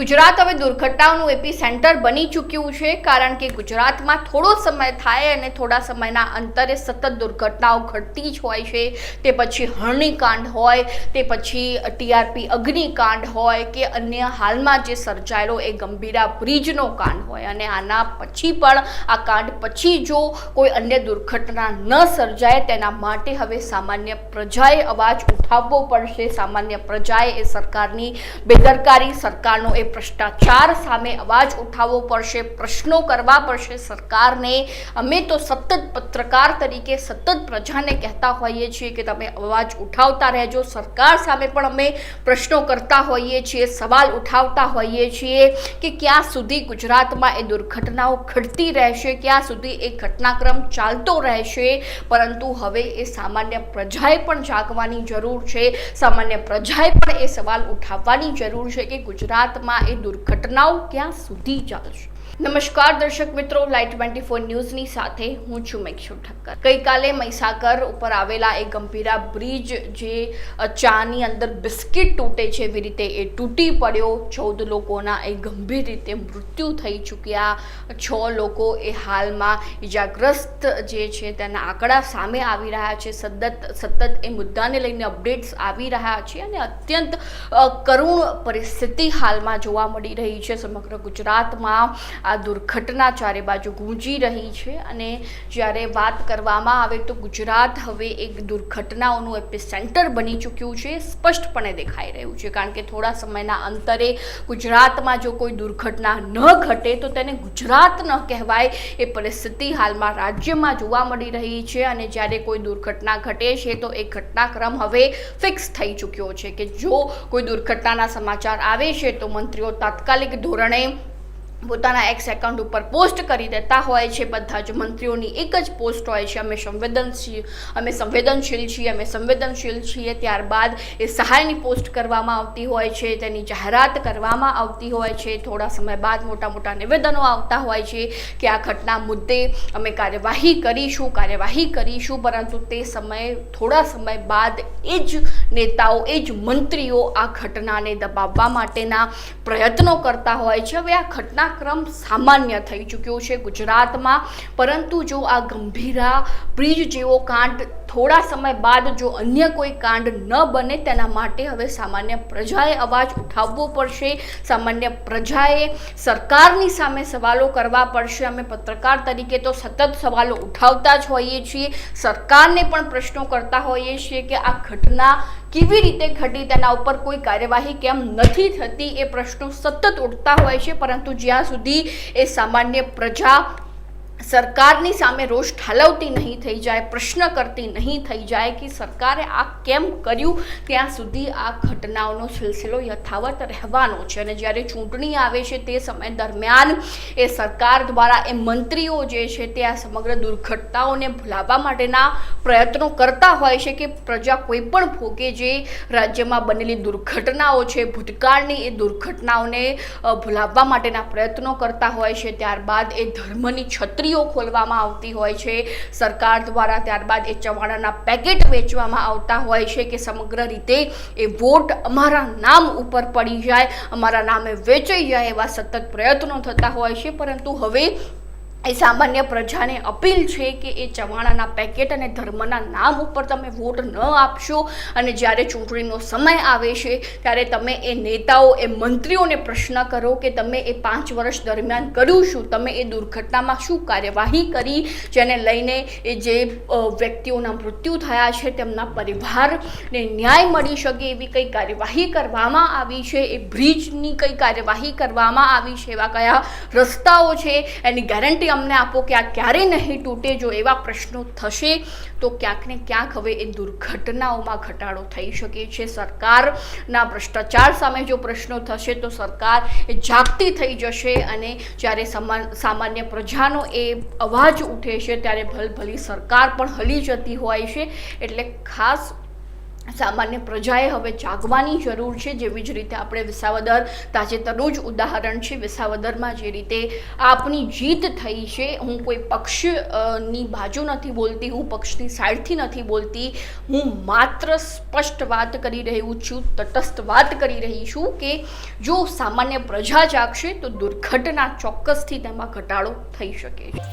ગુજરાત હવે દુર્ઘટનાઓનું AP centre બની ચૂક્યું છે, કારણ કે ગુજરાતમાં થોડો સમય થાય અને થોડા સમયના અંતરે સતત દુર્ઘટનાઓ ઘટતી જ હોય છે। તે પછી હરણીકાંડ હોય, તે પછી ટીઆરપી અગ્નિકાંડ હોય કે અન્ય હાલમાં જે સર્જાયેલો એ ગંભીરા બ્રિજનો કાંડ હોય, અને આના પછી પણ આ કાંડ પછી જો કોઈ અન્ય દુર્ઘટના ન સર્જાય તેના માટે હવે સામાન્ય પ્રજાએ અવાજ ઉઠાવવો પડશે। સામાન્ય પ્રજાએ એ સરકારની બેદરકારી, સરકારનો ભ્રષ્ટાચાર સામે અવાજ ઉઠાવવો પડશે, પ્રશ્નો કરવા પડશે સરકારને। અમે તો સતત પત્રકાર તરીકે સતત પ્રજાને કહેતા હોઈએ છીએ કે તમે અવાજ ઉઠાવતા રહેજો। સરકાર સામે પણ અમે પ્રશ્નો કરતા હોઈએ છીએ, સવાલ ઉઠાવતા હોઈએ છીએ કે ક્યાં સુધી ગુજરાતમાં એ દુર્ઘટનાઓ ઘટતી રહેશે, ક્યાં સુધી એ ઘટનાક્રમ ચાલતો રહેશે। પરંતુ હવે એ સામાન્ય પ્રજાએ પણ જાગવાની જરૂર છે, સામાન્ય પ્રજાએ પણ એ સવાલ ઉઠાવવાની જરૂર છે કે ગુજરાતમાં એ દુર્ઘટનાઓ ક્યાં સુધી ચાલશે। નમસ્કાર દર્શક મિત્રો, લાઈટ 24 ન્યૂઝની સાથે હું છું મેક્ષુ ઠક્કર। ગઈકાલે મહીસાગર ઉપર આવેલા એ ગંભીરા બ્રિજ જે ચાની અંદર બિસ્કિટ તૂટે છે એવી રીતે એ તૂટી પડ્યો। 14 લોકોના એ ગંભીર રીતે મૃત્યુ થઈ ચૂક્યા। 6 લોકો એ હાલમાં ઈજાગ્રસ્ત જે છે તેના આંકડા સામે આવી રહ્યા છે। સતત એ મુદ્દાને લઈને અપડેટ્સ આવી રહ્યા છે અને અત્યંત કરુણ પરિસ્થિતિ હાલમાં જોવા મળી રહી છે। સમગ્ર ગુજરાતમાં આ દુર્ઘટના ચારે બાજુ ગૂંજી રહી છે અને જ્યારે વાત કરવામાં આવે તો ગુજરાત હવે એક દુર્ઘટનાઓનું એપિસેન્ટર બની ચૂક્યું છે, સ્પષ્ટપણે દેખાઈ રહ્યું છે। કારણ કે થોડા સમયના અંતરે ગુજરાતમાં જો કોઈ દુર્ઘટના ન ઘટે તો તેને ગુજરાત ન કહેવાય, એ પરિસ્થિતિ હાલમાં રાજ્યમાં જોવા મળી રહી છે। અને જ્યારે કોઈ દુર્ઘટના ઘટે છે તો એ ઘટનાક્રમ હવે ફિક્સ થઈ ચૂક્યો છે કે જો કોઈ દુર્ઘટનાના સમાચાર આવે છે તો મંત્રીઓ તાત્કાલિક ધોરણે પોતાના એક્સ એકાઉન્ટ ઉપર પોસ્ટ કરી દેતા હોય છે। બધા જ મંત્રીઓની એક જ પોસ્ટ હોય છે, અમે સંવેદનશીલ છીએ। ત્યારબાદ એ સહાયની પોસ્ટ કરવામાં આવતી હોય છે, તેની જાહેરાત કરવામાં આવતી હોય છે। થોડા સમય બાદ મોટા નિવેદનો આવતા હોય છે કે આ ઘટના મુદ્દે અમે કાર્યવાહી કરીશું, પરંતુ તે સમયે થોડા સમય બાદ એ જ નેતાઓ, એ જ મંત્રીઓ આ ઘટનાને દબાવવા માટેના પ્રયત્નો કરતા હોય છે। હવે આ ઘટના ક્રમ સામાન્ય થઈ ચૂક્યો છે ગુજરાતમાં, પરંતુ જો આ ગંભીરા બ્રિજ જેવો કાંડ થોડા સમય બાદ જો અન્ય કોઈ કાંડ ન બને તેના માટે હવે સામાન્ય પ્રજાએ અવાજ ઉઠાવવો પડશે। સામાન્ય પ્રજાએ સરકારની સામે સવાલો કરવા પડશે। અમે પત્રકાર તરીકે તો સતત સવાલો ઉઠાવતા જ હોઈએ છીએ, સરકારને પણ પ્રશ્નો કરતા હોઈએ છીએ કે આ ઘટના કેવી રીતે ઘટી, તેના ઉપર કોઈ કાર્યવાહી કેમ નથી થતી, એ પ્રશ્નો સતત ઉઠતા હોય છે। પરંતુ જ્યાં સુધી એ સામાન્ય પ્રજા સરકારની સામે રોષ ઠાલવતી નહીં થઈ જાય, પ્રશ્ન કરતી નહીં થઈ જાય કે સરકારે આ કેમ કર્યું, ત્યાં સુધી આ ઘટનાઓનો સિલસિલો યથાવત રહેવાનો છે। અને જ્યારે ચૂંટણી આવે છે તે સમય દરમિયાન એ સરકાર દ્વારા એ મંત્રીઓ જે છે તે આ સમગ્ર દુર્ઘટનાઓને ભૂલાવવા માટેના પ્રયત્નો કરતા હોય છે કે પ્રજા કોઈ પણ ભોગે જે રાજ્યમાં બનેલી દુર્ઘટનાઓ છે, ભૂતકાળની એ દુર્ઘટનાઓને ભૂલાવવા માટેના પ્રયત્નો કરતા હોય છે। ત્યારબાદ એ ધર્મની છત્રી ખોલવામાં આવતી હોય છે સરકાર દ્વારા, ત્યારબાદ એ ચવાણાના પેકેટ વેચવામાં આવતા હોય છે કે સમગ્ર રીતે એ વોટ અમારા નામ ઉપર પડી જાય, અમારા નામે વેચાઈ જાય, એવા સતત પ્રયત્નો થતા હોય છે। પરંતુ હવે એ સામાન્ય પ્રજાને અપીલ છે કે એ ચવાણાના પેકેટ અને ધર્મના નામ ઉપર તમે વોટ ન આપશો, અને જ્યારે ચૂંટણીનો સમય આવે છે ત્યારે તમે એ નેતાઓ, એ મંત્રીઓને પ્રશ્ન કરો કે તમે એ 5 વર્ષ દરમિયાન કર્યું શું, તમે એ દુર્ઘટનામાં શું કાર્યવાહી કરી, જેને લઈને એ જે વ્યક્તિઓના મૃત્યુ થયા છે તેમના પરિવારને ન્યાય મળી શકે એવી કઈ કાર્યવાહી કરવામાં આવી છે, એ બ્રિજની કઈ કાર્યવાહી કરવામાં આવી છે, એવા કયા રસ્તાઓ છે, એની ગેરંટી અમને આપો કે આ ક્યારે નહીં તૂટે। જો એવા પ્રશ્નો થશે તો ક્યાંક ને ક્યાંક હવે એ દુર્ઘટનાઓમાં ઘટાડો થઈ શકે છે। સરકારના ભ્રષ્ટાચાર સામે જો પ્રશ્નો થશે તો સરકાર એ જાગતી થઈ જશે, અને જ્યારે સામાન્ય પ્રજાનો એ અવાજ ઉઠે છે ત્યારે ભલભલી સરકાર પણ હલી જતી હોય છે। એટલે ખાસ સામાન્ય પ્રજાએ હવે જાગવાની જરૂર છે। જેવી જ રીતે આપણે વિસાવદર તાજેતરનું જ ઉદાહરણ છે, વિસાવદરમાં જે રીતે આપની જીત થઈ છે, હું કોઈ પક્ષની બાજુ નથી બોલતી, હું પક્ષની સાઈડથી નથી બોલતી, હું માત્ર સ્પષ્ટ વાત કરી રહ્યું છું, તટસ્થ વાત કરી રહી છું કે જો સામાન્ય પ્રજા જાગશે તો દુર્ઘટના ચોક્કસથી તેમાં ઘટાડો થઈ શકે છે।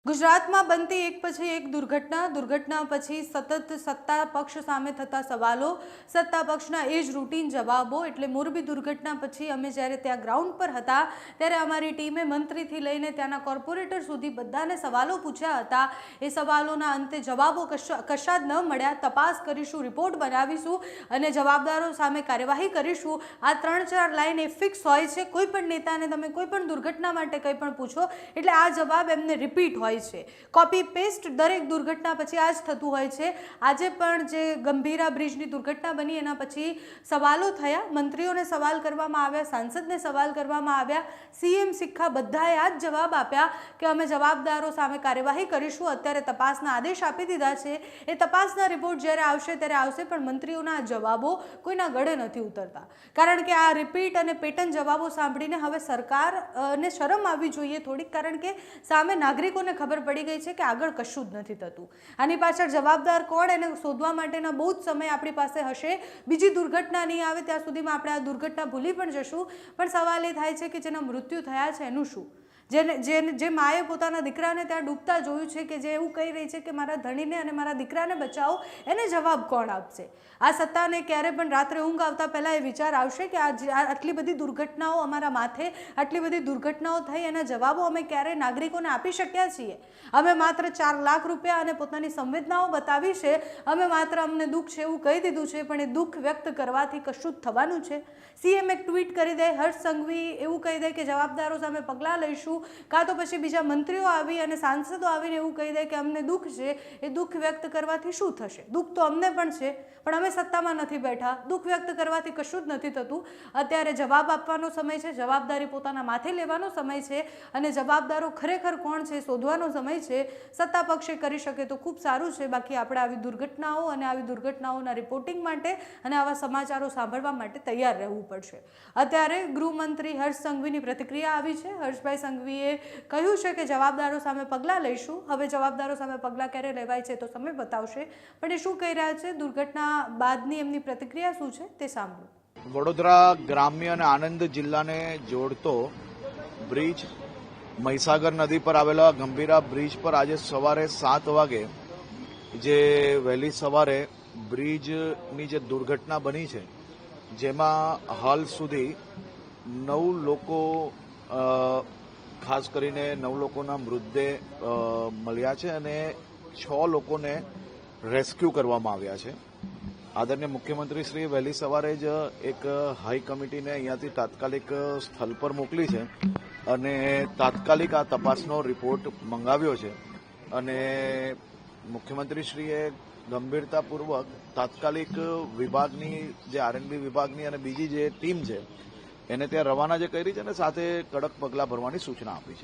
ગુજરાતમાં બનતી એક પછી એક દુર્ઘટના પછી સતત સત્તા પક્ષ સામે થતા સવાલો, સત્તા પક્ષના એ જ રૂટીન જવાબો। એટલે મોરબી દુર્ઘટના પછી અમે જ્યારે ત્યાં ગ્રાઉન્ડ પર હતા ત્યારે અમારી ટીમે મંત્રીથી લઈને ત્યાંના કોર્પોરેટર સુધી બધાને સવાલો પૂછ્યા હતા। એ સવાલોના અંતે જવાબો કશા જ ન મળ્યા। તપાસ કરીશું, રિપોર્ટ બનાવીશું અને જવાબદારો સામે કાર્યવાહી કરીશું। આ 3-4 લાઈન એ ફિક્સ હોય છે। કોઈ પણ નેતાને તમે કોઈ પણ દુર્ઘટના માટે કંઈ પણ પૂછો એટલે આ જવાબ એમને રિપીટ હોય છે। કોપી પેસ્ટ દરેક દુર્ઘટના પછી આ જ થતું હોય છે। આજે પણ જે ગંભીરા બ્રિજની દુર્ઘટના બની એના પછી સવાલો થયા, મંત્રીઓને સવાલ કરવામાં આવ્યા, સાંસદને સવાલ કરવામાં આવ્યા, સીએમ સિક્કા બધાએ આ જ જવાબ આપ્યા કે અમે જવાબદારો સામે કાર્યવાહી કરીશું। અત્યારે તપાસના આદેશ આપી દીધા છે। એ તપાસના રિપોર્ટ જ્યારે આવશે ત્યારે આવશે, પણ મંત્રીઓના જવાબો કોઈના ગળે નથી ઉતરતા। કારણ કે આ રિપીટ અને પેટર્ન જવાબો સાંભળીને હવે સરકારને શરમ આવવી જોઈએ થોડીક, કારણ કે સામે નાગરિકોને ખબર પડી ગઈ છે કે આગળ કશું જ નથી થતું। આની પાછળ જવાબદાર કોણ એને શોધવા માટેના બહુ જ સમય આપણી પાસે હશે। બીજી દુર્ઘટના નહીં આવે ત્યાં સુધીમાં આપણે આ દુર્ઘટના ભૂલી પણ જશું। પણ સવાલ એ થાય છે કે જેના મૃત્યુ થયા છે એનું શું? જે માએ પોતાના દીકરાને ત્યાં ડૂબતા જોયું છે, કે જે એવું કહી રહી છે કે મારા ધણીને અને મારા દીકરાને બચાવો, એને જવાબ કોણ આપશે? આ સત્તાને ક્યારે પણ રાત્રે ઊંઘ આવતા પહેલાં એ વિચાર આવશે કે આટલી બધી દુર્ઘટનાઓ અમારા માથે, આટલી બધી દુર્ઘટનાઓ થઈ, એના જવાબો અમે ક્યારે નાગરિકોને આપી શક્યા છીએ? અમે માત્ર 4 લાખ રૂપિયા અને પોતાની સંવેદનાઓ બતાવી છે, અમે માત્ર અમને દુઃખ છે એવું કહી દીધું છે, પણ એ દુઃખ વ્યક્ત કરવાથી કશું જ થવાનું છે? સીએમ એક ટ્વીટ કરી દે, હર્ષ સંઘવી એવું કહી દે કે જવાબદારો સામે પગલાં લઈશું, લઈશું, કાં તો પછી બીજા મંત્રીઓ આવી અને સાંસદો આવીને એવું કહી દે કે અમને દુઃખ છે, એ દુઃખ વ્યક્ત કરવાથી શું થશે? દુઃખ તો અમને પણ છે, પણ અમે સત્તામાં નથી બેઠા. દુઃખ વ્યક્ત કરવાથી કશું જ નથી થતું. અત્યારે જવાબ આપવાનો સમય છે, જવાબદારી પોતાના માથે લેવાનો સમય છે અને જવાબદારો ખરેખર કોણ છે શોધવાનો સમય છે. સત્તા પક્ષે કરી શકે તો ખૂબ સારું છે. બાકી આપણે આવી દુર્ઘટનાઓ અને આવી દુર્ઘટનાઓના રિપોર્ટિંગ માટે અને આવા સમાચારો સાંભળવા માટે તૈયાર રહેવું પડશે. અત્યારે ગૃહમંત્રી હર્ષ સંઘવીની પ્રતિક્રિયા આવી છે. હર્ષભાઈ સંઘવીએ કહ્યું છે કે જવાબદારો સામે પગલાં લઈશું. હવે જવાબદારો સામે પગલાં ક્યારે લેવાય છે તો સમય બતાવશે, પણ એ શું કહી રહ્યા છે, દુર્ઘટના બાદની એમની પ્રતિક્રિયા શું છે તે સાંભળો. વડોદરા ગ્રામ્ય અને આણંદ જિલ્લાને જોડતો બ્રિજ, મહીસાગર નદી પર આવેલા ગંભીરા બ્રિજ પર આજે સવારે 7 વાગે જે વહેલી સવારે બ્રિજની જે દુર્ઘટના બની છે, જેમાં હાલ સુધી 9 લોકો, ખાસ કરીને 9 લોકોના મૃતદેહ મળ્યા છે અને 6 લોકોને રેસ્ક્યુ કરવામાં આવ્યા છે. આદરણીય મુખ્યમંત્રી શ્રી વહેલી સવારે જ એક હાઈ કમિટીને અહીંયાથી તાત્કાલિક સ્થળ પર મોકલી છે અને તાત્કાલિક આ તપાસનો રિપોર્ટ મંગાવ્યો છે અને મુખ્યમંત્રીશ્રીએ ગંભીરતાપૂર્વક તાત્કાલિક વિભાગની જે આરએનબી વિભાગની અને બીજી જે ટીમ છે એને ત્યાં રવાના જે કરી છે અને સાથે કડક પગલાં ભરવાની સૂચના આપી છે.